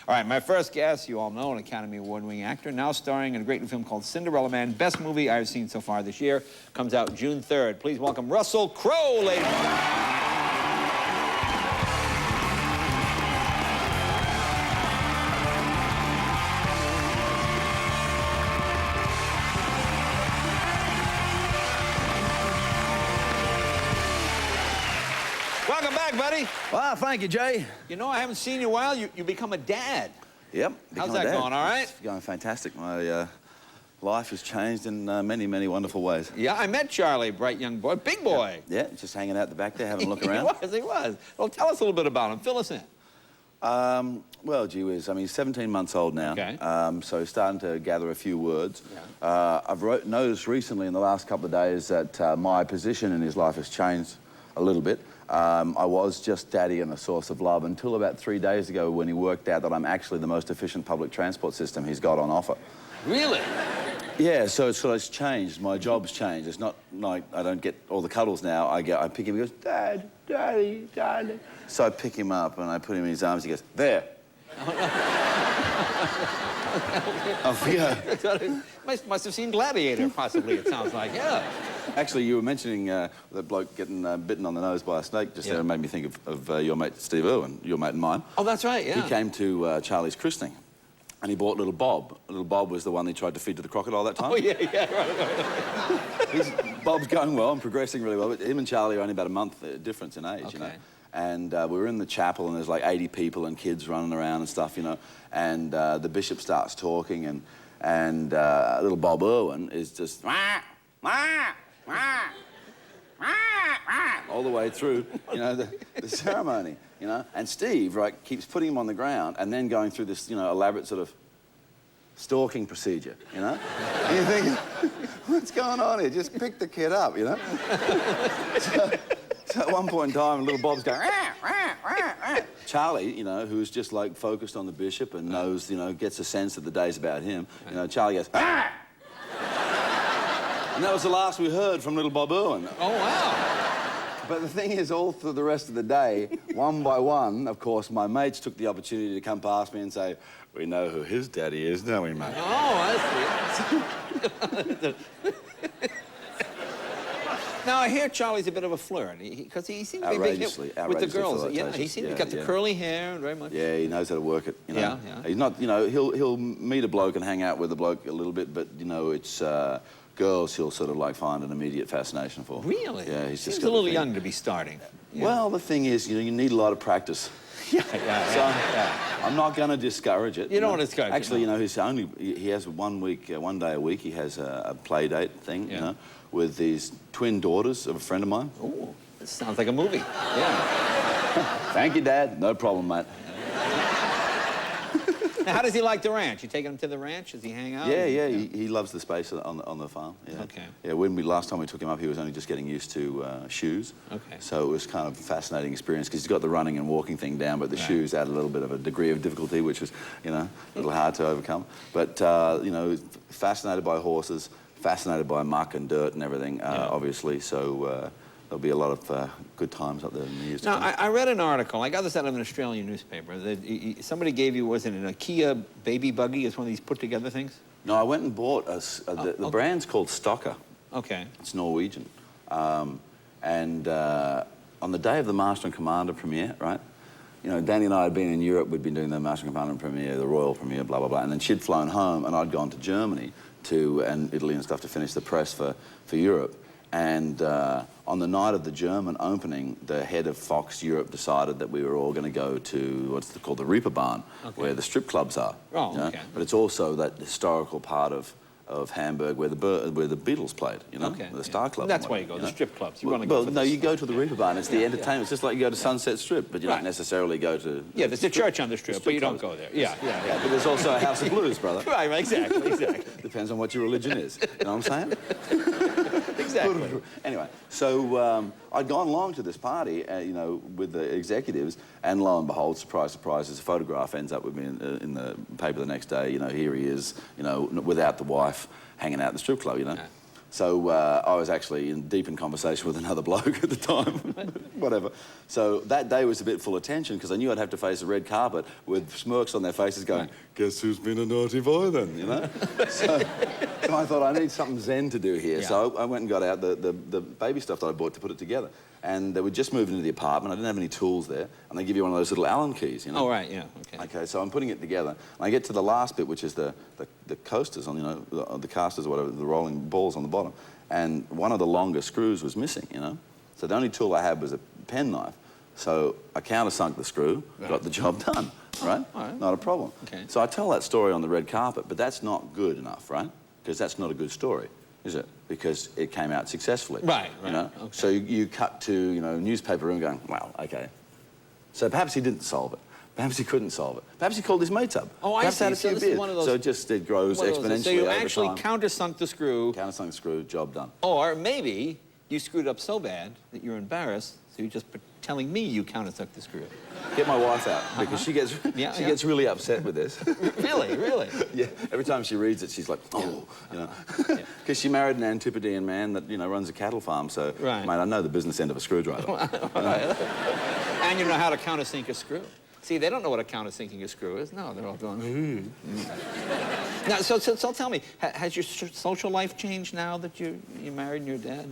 All right, my first guest, you all know, an Academy Award-winning actor, now starring in a great new film called Cinderella Man. Best movie I've seen so far this year. Comes out June 3rd. Please welcome Russell Crowe, ladies and gentlemen. Welcome back, buddy. Well, thank you, Jay. You know, I haven't seen you in a while. You become a dad. Yep. How's that going, all right? It's going fantastic. My life has changed in many, many wonderful ways. Yeah, I met Charlie, bright young boy, big boy. Yeah, just hanging out the back there, having a look around. He was. Well, tell us a little bit about him. Fill us in. Well, gee whiz, I mean, he's 17 months old now. Okay. So he's starting to gather a few words. Yeah. I've noticed recently in the last couple of days that my position in his life has changed a little bit. I was just daddy and a source of love until about 3 days ago when he worked out that I'm actually the most efficient public transport system he's got on offer. Really? Yeah, so it's changed. My job's changed. It's not like I don't get all the cuddles now. I pick him, he goes, Dad, Daddy, Daddy. So I pick him up and I put him in his arms, he goes, there. Off we go. Must have seen Gladiator, possibly, it sounds like, yeah. Actually, you were mentioning the bloke getting bitten on the nose by a snake just there. It made me think of your mate Steve Irwin, your mate and mine. Oh, that's right, yeah. He came to Charlie's christening and he bought little Bob. Little Bob was the one he tried to feed to the crocodile that time. Oh, yeah, right. Bob's going well and progressing really well, but him and Charlie are only about a month difference in age, you know. And we were in the chapel and there's like 80 people and kids running around and stuff, you know. And the bishop starts talking and little Bob Irwin is just all the way through, you know, the ceremony, you know. And Steve, right, keeps putting him on the ground and then going through this, you know, elaborate sort of stalking procedure, you know. And you're thinking, what's going on here? Just pick the kid up, you know. So at one point in time, little Bob's going, rah, rah, rah, rah. Charlie, you know, who's just like focused on the bishop and knows, you know, gets a sense that the day's about him, you know, Charlie goes, ah! And that was the last we heard from little Bob Irwin. Oh, wow. But the thing is, all through the rest of the day, one by one, of course, my mates took the opportunity to come past me and say, we know who his daddy is, don't we, mate? Oh, I see. Now, I hear Charlie's a bit of a flirt, because he seems to be big with the girls. Yeah, he seems to got the curly hair and very much. Yeah, he knows how to work it, you know. Yeah. He's not, you know, he'll meet a bloke and hang out with a bloke a little bit, but, you know, it's girls he'll sort of, like, find an immediate fascination for. Really? Yeah, he's just a little young to be starting. Yeah. Well, the thing is, you know, you need a lot of practice. Yeah. I'm not going to discourage it. You don't want to discourage it. Actually, you know, he has one day a week, he has a play date thing, you know, with these twin daughters of a friend of mine. Oh, this sounds like a movie. Yeah. Thank you, Dad. No problem, mate. Now, how does he like the ranch? You taking him to the ranch? Does he hang out? Yeah. He loves the space on the farm. Yeah. Okay. Yeah, last time we took him up, he was only just getting used to shoes. Okay. So it was kind of a fascinating experience because he's got the running and walking thing down, but the shoes add a little bit of a degree of difficulty, which was, you know, a little hard to overcome. But, you know, fascinated by horses, fascinated by muck and dirt and everything, obviously. So there'll be a lot of good times up there in the years to come. Now, I read an article, I got this out of an Australian newspaper, that somebody gave you, was it an IKEA baby buggy? It's one of these put-together things? No, I went and bought the brand's called Stocker. Okay. It's Norwegian. On the day of the Master and Commander premiere, right, you know, Danny and I had been in Europe, we'd been doing the Master and Commander premiere, the Royal premiere, blah, blah, blah, and then she'd flown home and I'd gone to Germany and Italy and stuff to finish the press for Europe. And on the night of the German opening, the head of Fox Europe decided that we were all going to go to what's called the Reeperbahn, where the strip clubs are. Oh, you know? okay. But it's also that historical part of Hamburg where the Beatles played, you know, the Star Club. That's why you go, the strip clubs. You you go to the Reeperbahn. It's the entertainment. It's just like you go to Sunset Strip, but you don't necessarily go to... Yeah, there's a church on the strip, but you don't go there. Yeah. But there's also a House of Blues, brother. Right, exactly. Depends on what your religion is. You know what I'm saying? Exactly. Anyway, so I'd gone along to this party, you know, with the executives, and lo and behold, surprise, surprise, this photograph ends up with me in the paper the next day. You know, here he is, you know, without the wife, hanging out at the strip club, you know. So I was actually deep in conversation with another bloke at the time. Whatever. So that day was a bit full of tension because I knew I'd have to face a red carpet with smirks on their faces going, guess who's been a naughty boy then, you know? So I thought, I need something zen to do here. Yeah. So I went and got out the baby stuff that I bought to put it together. And we just moved into the apartment. I didn't have any tools there. And they give you one of those little Allen keys, you know? Oh, right, yeah, okay. Okay, so I'm putting it together. And I get to the last bit, which is the coasters on, you know, the casters or whatever, the rolling balls on the bottom. And one of the longer screws was missing, you know? So the only tool I had was a penknife. So I countersunk the screw, got the job done, right? All right. Not a problem. Okay. So I tell that story on the red carpet, but that's not good enough, right? Because that's not a good story, is it? Because it came out successfully. Right, you know? Okay. So you cut to, you know, newspaper room going, well, okay. So perhaps he didn't solve it. Perhaps he couldn't solve it. Perhaps he called his mates up. Oh, I Perhaps see. had a So few this beers. is one of those... So it grows exponentially So you over actually time. countersunk the screw. Countersunk the screw, job done. Or maybe you screwed up so bad that you're embarrassed, so you're just telling me you countersunk the screw. Get my wife out, because she gets gets really upset with this. Really, really? Yeah, every time she reads it, she's like, oh, you know. Because she married an Antipodean man that, you know, runs a cattle farm, so, right. mate, I know the business end of a screwdriver. And you know how to countersink a screw. See, they don't know what a countersinking a screw is. No, they're all going, Now, so tell me, has your social life changed now that you're married and you're dad?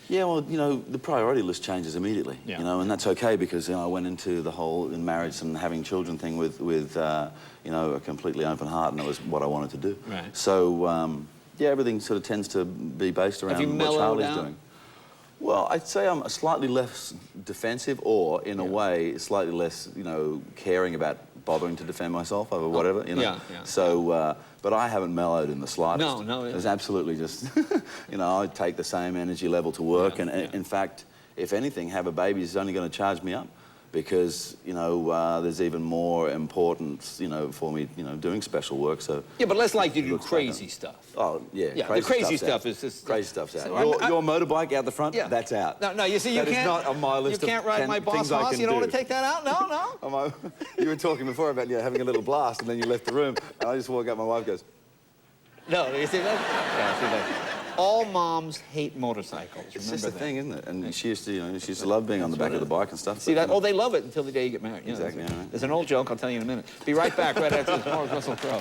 Yeah, well, you know, the priority list changes immediately, you know, and that's okay because, you know, I went into the whole in marriage and having children thing with you know, a completely open heart, and that was what I wanted to do. Right. So, yeah, everything sort of tends to be based around what Charlie's doing. Well, I'd say I'm slightly less defensive, or in a way, slightly less, you know, caring about bothering to defend myself over whatever, you know. So, but I haven't mellowed in the slightest. No. It's absolutely just, you know, I take the same energy level to work, and in fact, if anything, have a baby is only going to charge me up. Because, you know, there's even more importance, you know, for me, you know, doing special work, so... Yeah, but less like you do crazy stuff. Oh, yeah, the crazy stuff is just... Crazy stuff's out. So your motorbike out the front, that's out. No, you see, you can't... That is not on my list you can't ride my boss horse, you don't want to take that out? No. You were talking before about, you know, having a little blast, and then you left the room, and I just walk out, my wife goes... No, you see that? Yeah, see that. All moms hate motorcycles. It's just a thing, isn't it? And she used to, you know, she used to love being on the back of the bike and stuff. See that? Oh, they love it until the day you get married. Exactly. Yeah, there's an old joke. I'll tell you in a minute. Be right back. Right after this. More with Russell Crowe.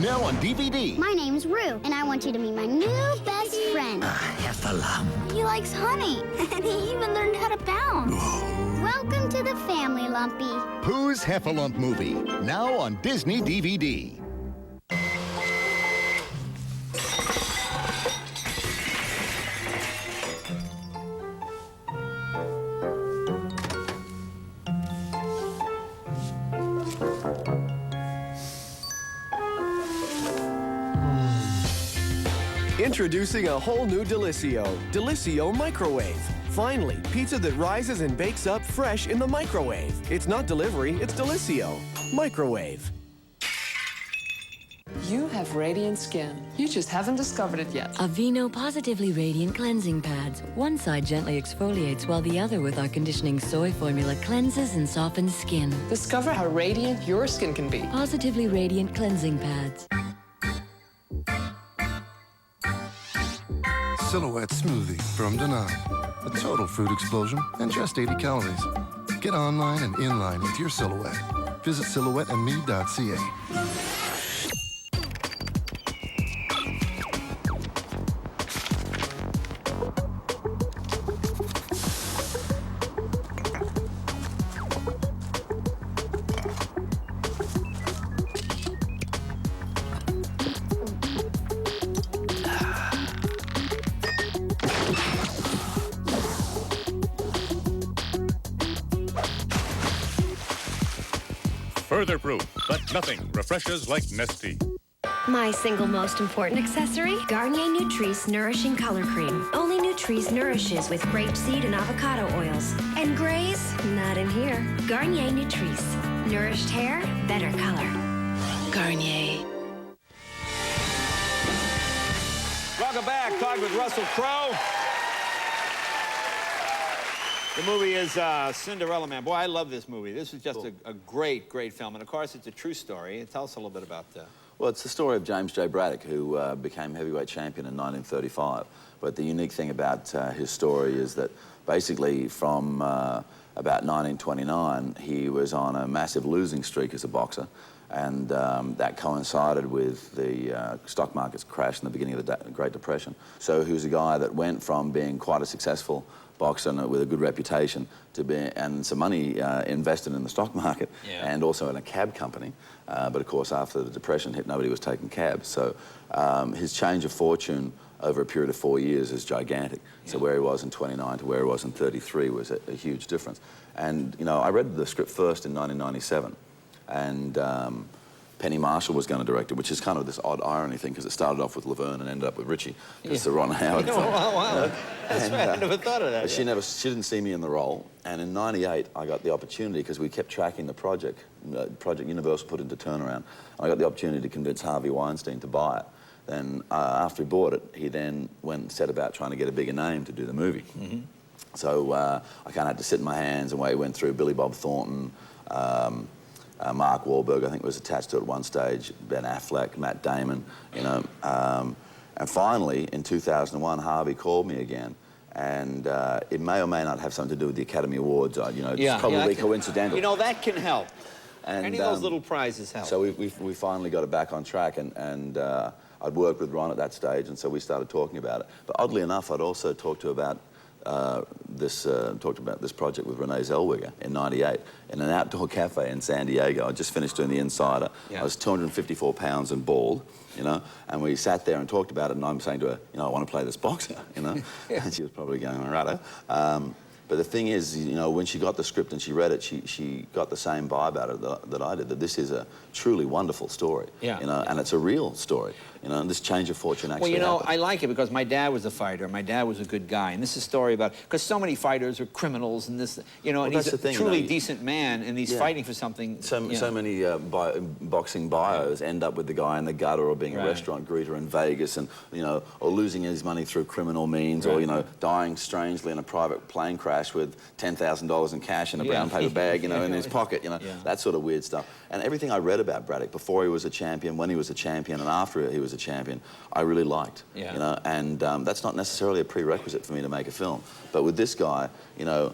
Now on DVD. My name's Rue, and I want you to meet my new best friend. Heffalump. He likes honey, and he even learned how to bounce. Welcome to the family, Lumpy. Pooh's Heffalump movie. Now on Disney DVD. Introducing a whole new Delissio Microwave. Finally, pizza that rises and bakes up fresh in the microwave. It's not delivery, it's Delissio Microwave. You have radiant skin. You just haven't discovered it yet. Aveeno Positively Radiant Cleansing Pads. One side gently exfoliates while the other with our conditioning soy formula cleanses and softens skin. Discover how radiant your skin can be. Positively Radiant Cleansing Pads. Silhouette smoothie from Danone. A total fruit explosion and just 80 calories. Get online and in line with your Silhouette. Visit silhouetteandme.ca. Further proof that nothing refreshes like Nestea. My single most important accessory, Garnier Nutrice Nourishing Color Cream. Only Nutrice nourishes with grapeseed and avocado oils. And grays, not in here. Garnier Nutrice. Nourished hair, better color. Garnier. Welcome back. Talking with Russell Crowe. The movie is Cinderella Man. Boy, I love this movie. This is just a great, great film. And, of course, it's a true story. Tell us a little bit about that. Well, it's the story of James J. Braddock, who became heavyweight champion in 1935. But the unique thing about his story is that basically from about 1929, he was on a massive losing streak as a boxer. And that coincided with the stock market's crash in the beginning of the Great Depression. So he was a guy that went from being quite a successful boxer with a good reputation to be, and some money invested in the stock market and also in a cab company. But of course, after the Depression hit, nobody was taking cabs. So his change of fortune over a period of 4 years is gigantic. So where he was in 29 to where he was in 33 was a huge difference. And, you know, I read the script first in 1997. And Penny Marshall was going to direct it, which is kind of this odd irony thing, because it started off with Laverne and ended up with Richie. It's the Ron Howard thing. Wow. That's right. I never thought of that. She didn't see me in the role. And in '98, I got the opportunity, because we kept tracking the project Universal put into turnaround. I got the opportunity to convince Harvey Weinstein to buy it. Then after he bought it, he then went and set about trying to get a bigger name to do the movie. So I kind of had to sit in my hands, and we went through Billy Bob Thornton, Mark Wahlberg, I think, was attached to it at one stage, Ben Affleck, Matt Damon, you know. And finally, in 2001, Harvey called me again. And it may or may not have something to do with the Academy Awards. You know, it's probably coincidental. You know, that can help. And, any of those little prizes help. So we finally got it back on track, and I'd worked with Ron at that stage, and so we started talking about it. But oddly enough, I'd also talked about this project with Renee Zellweger in '98 in an outdoor cafe in San Diego. I just finished doing The Insider. I was 254 pounds and bald, you know, and we sat there and talked about it, and I'm saying to her, you know, I want to play this boxer, you know, and she was probably going, righto. But the thing is, you know, when she got the script and she read it, she got the same vibe out of it that I did, that this is a truly wonderful story, you know, and it's a real story, you know, and this change of fortune actually Well, you know, happened. I like it because my dad was a fighter. My dad was a good guy, and this is a story about, because so many fighters are criminals, and this, you know, and he's a truly decent man, and he's fighting for something. So many boxing bios end up with the guy in the gutter, or being a restaurant greeter in Vegas, and, you know, or losing his money through criminal means, or, you know, dying strangely in a private plane crash with $10,000 in cash in a brown paper bag, you know, in his pocket, you know, that sort of weird stuff. And everything I read about Braddock before he was a champion, when he was a champion, and after he was a champion, I really liked, you know, and that's not necessarily a prerequisite for me to make a film. But with this guy, you know,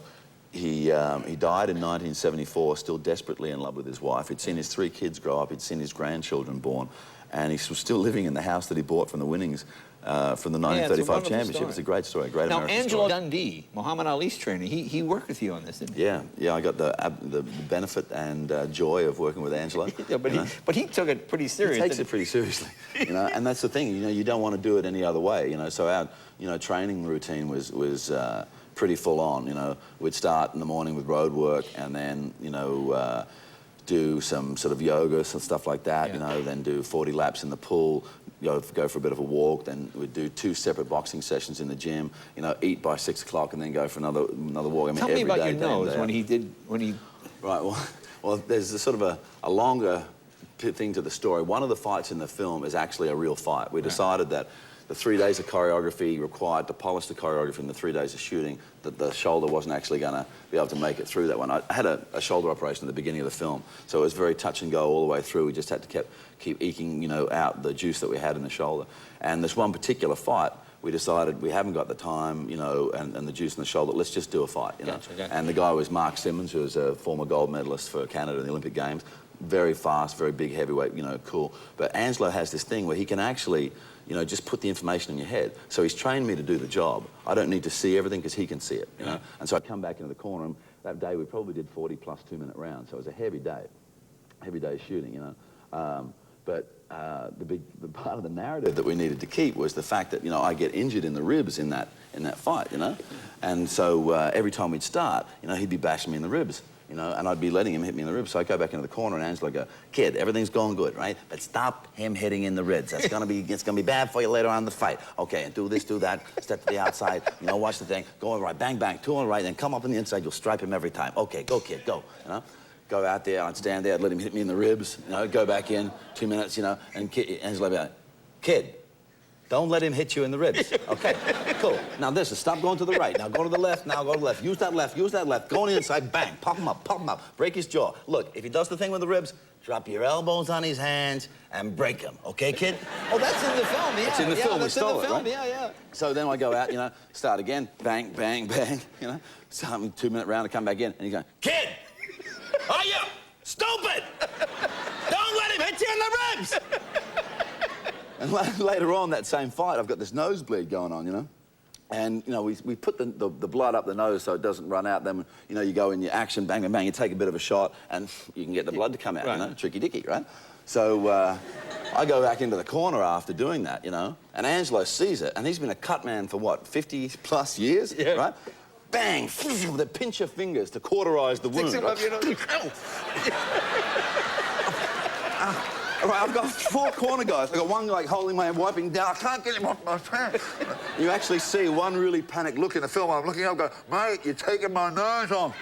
he died in 1974, still desperately in love with his wife. He'd seen his 3 kids grow up, he'd seen his grandchildren born, and he was still living in the house that he bought from the winnings from the 1935 championship. Story. It's a great story, a great now, American Angelo story. Dundee, Muhammad Ali's trainer, he worked with you on this, didn't he? Yeah, I got the benefit and joy of working with Angelo. But he took it pretty seriously. He takes it pretty seriously, you know, and that's the thing, you know, you don't want to do it any other way, you know, so our, you know, training routine was pretty full on, you know. We'd start in the morning with road work, and then, you know, do some sort of yoga, some stuff like that, you know, then do 40 laps in the pool, go for a bit of a walk, then we'd do 2 separate boxing sessions in the gym, you know, eat by 6 o'clock and then go for another walk. I mean, Tell me about your nose when he... Right, well, there's a sort of a longer thing to the story. One of the fights in the film is actually a real fight. We decided that the 3 days of choreography required to polish the choreography in the 3 days of shooting, that the shoulder wasn't actually going to be able to make it through that one. I had a shoulder operation at the beginning of the film, so it was very touch and go all the way through. We just had to keep eking, you know, out the juice that we had in the shoulder. And this one particular fight, we decided we haven't got the time, you know, and the juice in the shoulder, let's just do a fight, you know. And the guy was Mark Simmons, who was a former gold medalist for Canada in the Olympic Games. Very fast, very big heavyweight, you know, cool. But Angelo has this thing where he can actually, you know, just put the information in your head. So he's trained me to do the job. I don't need to see everything because he can see it, you know. And so I come back into the corner, and that day we probably did 40 plus 2-minute rounds. So it was a heavy day shooting, you know. But the part of the narrative that we needed to keep was the fact that, you know, I get injured in the ribs in that fight, you know. And so every time we'd start, you know, he'd be bashing me in the ribs, you know, and I'd be letting him hit me in the ribs. So I go back into the corner, and Angelo go, "Kid, everything's going good, right? But stop him hitting in the ribs. It's gonna be bad for you later on in the fight. Okay, and do this, do that. Step to the outside. You know, watch the thing. Go on right, bang, bang, 2 on right, then come up on the inside. You'll stripe him every time. Okay, go, kid, go. You know." Go out there, I'd stand there, I'd let him hit me in the ribs, you know, go back in, 2 minutes, you know, and Angelo would be like, "Kid, Don't let him hit you in the ribs. Okay, cool. Now this is stop going to the right. Now go to the left. Now go to the left. Use that left. Use that left. Go on the inside. Bang. Pop him up. Pop him up. Break his jaw. Look, if he does the thing with the ribs, drop your elbows on his hands and break him. Okay, kid? Oh, that's in the film, yeah. It's in the film. We stole it, right? Yeah. So then I go out, you know, start again. Bang, bang, bang. You know, something 2-minute round. I come back in, and you go, kid, are you stupid? Don't let him hit you in the ribs. And later on that same fight, I've got this nosebleed going on, you know. And, you know, we put the blood up the nose so it doesn't run out. Then, you know, you go in your action, bang, bang, bang, you take a bit of a shot, and you can get the blood to come out, right. You know, tricky-dicky, right? So I go back into the corner after doing that, you know, and Angelo sees it, and he's been a cut man for, what, 50-plus years, yeah. Right? Bang, with a pinch of fingers to cauterize the wound. Right? Up, you know. All right, I've got 4 corner guys. I've got one like holding my hand, wiping down. I can't get him off my pants. You actually see one really panicked look in the film. I'm looking up going, mate, you're taking my nose off.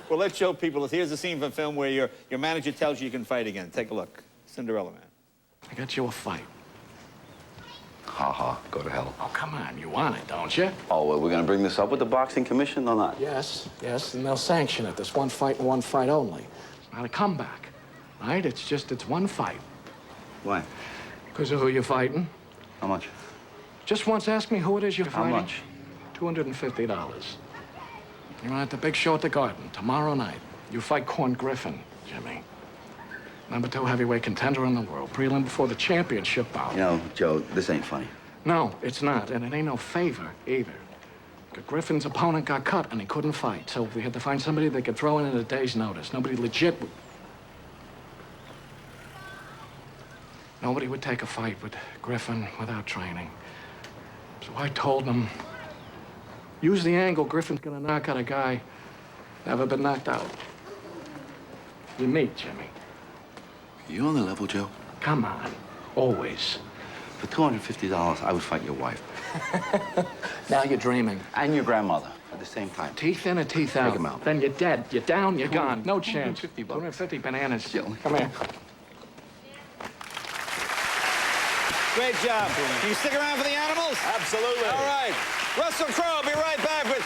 Well, let's show people this. Here's a scene from film where your manager tells you you can fight again. Take a look. Cinderella Man. I got you a fight. Ha ha, go to hell. Oh, come on, you want it, don't you? Oh, well, we're going to bring this up with the boxing commission or not? Yes, and they'll sanction it. This one fight and one fight only. It's not a comeback, right? It's one fight. Why? Because of who you're fighting. How much? Just once ask me who it is you're fighting. How much? $250. You're at the big show at the Garden tomorrow night. You fight Corn Griffin, Jimmy. #2 heavyweight contender in the world. Prelim before the championship bout. You know, Joe, this ain't funny. No, it's not, and it ain't no favor either. Griffin's opponent got cut and he couldn't fight, so we had to find somebody that could throw in at a day's notice. Nobody would take a fight with Griffin without training. So I told him, use the angle Griffin's gonna knock out a guy never been knocked out. You meet, Jimmy. You on the level, Joe? Come on, always. For $250, I would fight your wife. Now you're dreaming. And your grandmother at the same time. Teeth in or teeth out? Take 'em out. Then you're dead. You're down, you're gone. No chance. $250. 250 bananas. Still. Come here. Great job. Can you stick around for the animals? Absolutely. All right. Russell Crowe, be right back with